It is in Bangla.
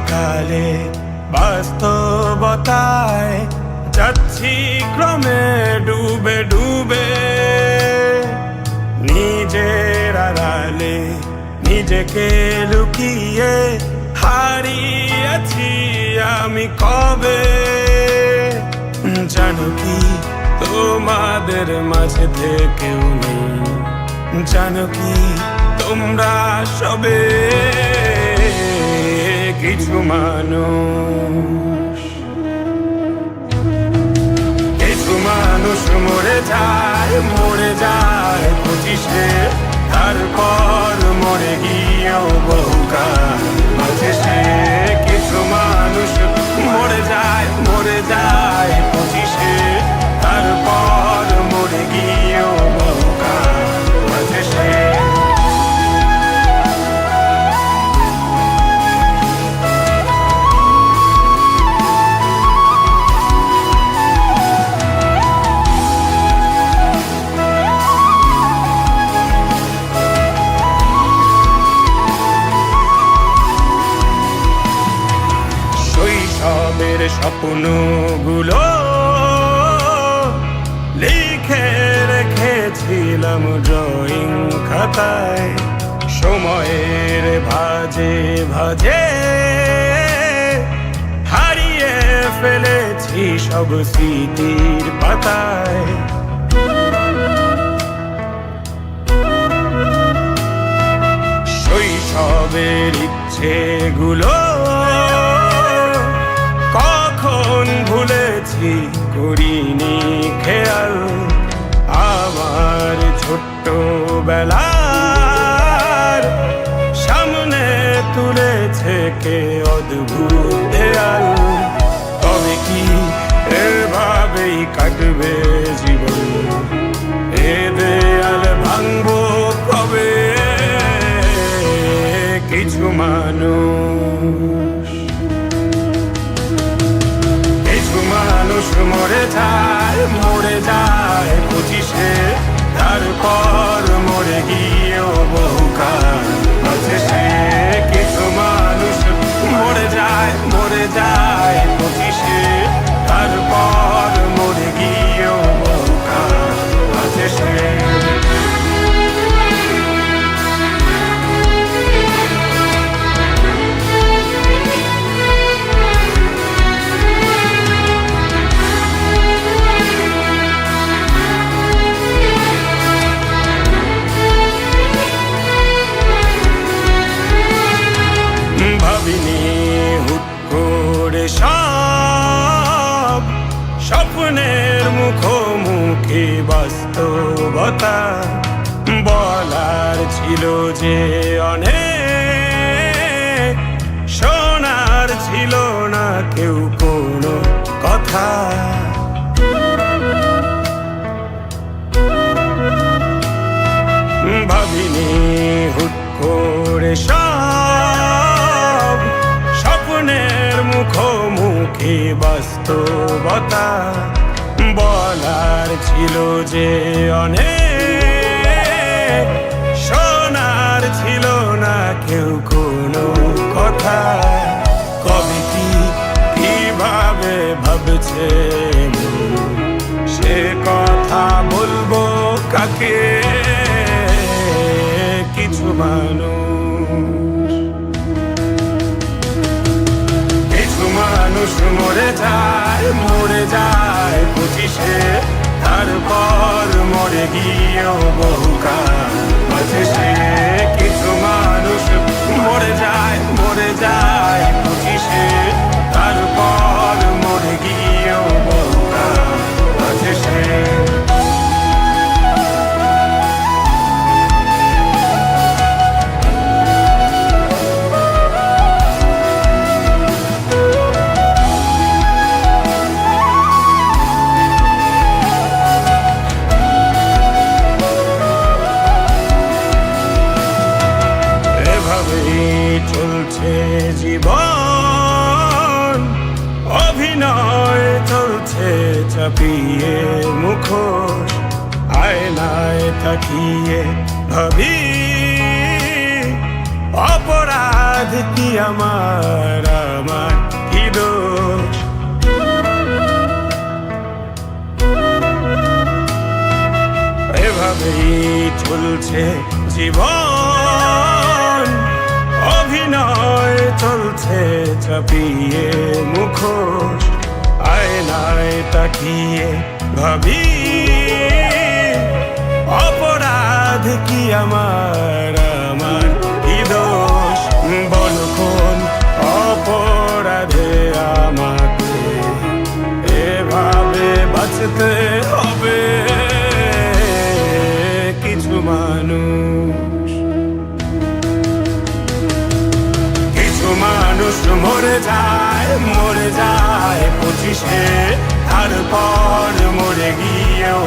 অকালে বাস্তবতায় যাচ্ছি ক্রমে ডুবে ডুবে, নিজের আড়ালে নিজেকে লুকিয়ে হারিয়েছি আমি কবে। জানো কি তোমাদের মাঝে থেকেও নেই, জানো কি তোমরা সবে কিছু মানুষ। কিছু মানুষ মরে যায় 25-এ, তারপর মরে গিয়েও বহুকাল বাঁচে সে। কিছু মানুষ মরে যায় 25-এ, তারপর মরে গিয়েও বহুকাল বাঁচে সে। শৈশবের স্বপ্নগুলো লিখে রেখেছিলাম ড্রয়িং খাতায়, সময়ের ভাজে ভাজে হারিয়ে ফেলেছি সব স্মৃতির পাতায়। শৈশবের ইচ্ছেগুলো কখন ভুলেছি করিনি খেয়াল, আমার ছোট্ট বেলার সামনে তুলেছে কে অদ্ভুত দেয়াল। তবে কি এভাবেই কাটবে জীবন, এ দেয়াল ভাঙবো কবে? কিছু মানুষ মরে যায় 25-এ, তারপর মরে গিয়েও বহুকাল বাঁচে সে। কিছু মানুষ মরে যায় 25-এ, তারপর মরে গিয়েও বহুকাল বাঁচে সে। ভাবিনি হুট করে সব স্বপ্নের মুখোমুখি বাস্তবতা, বলার ছিল যে অনেক, শোনার ছিল না কেউ কোনো কথা। ভাবিনি হুট করে সব স্বপ্নের মুখোমুখি বাস্তবতা, বলার ছিল যে অনেক, শোনার ছিল না কেউ কোনো কথা। কবে কি কিভাবে ভাবছে সে কথা বলবো কাকে? কিছু মানুষ মরে যায় 25-এ, তারপর মরে গিয়েও বহুকাল বাঁচে সে। কিছু মানুষ মরে যায় 25-এ, তারপর মরে গিয়েও বহুকাল বাঁচে সে। চলছে জীবন, অভিনয় চলছে চাপিয়ে মুখোশ, আয়নায় তাকিয়ে ভাবি অপরাধ অপরাধ কি আমার কি দোষ? এভাবেই চলছে জীবন, অভিনয় চলছে চাপিয়ে মুখোশ। আয়নায় তাকিয়ে ভাবি অপরাধ কি আমার কি দোষ? বলো কোন অপরাধে আমাকে এভাবে বাঁচতে হবে? কিছু মানুষ মরে যায় 25-এ, তারপর মরে গিয়েও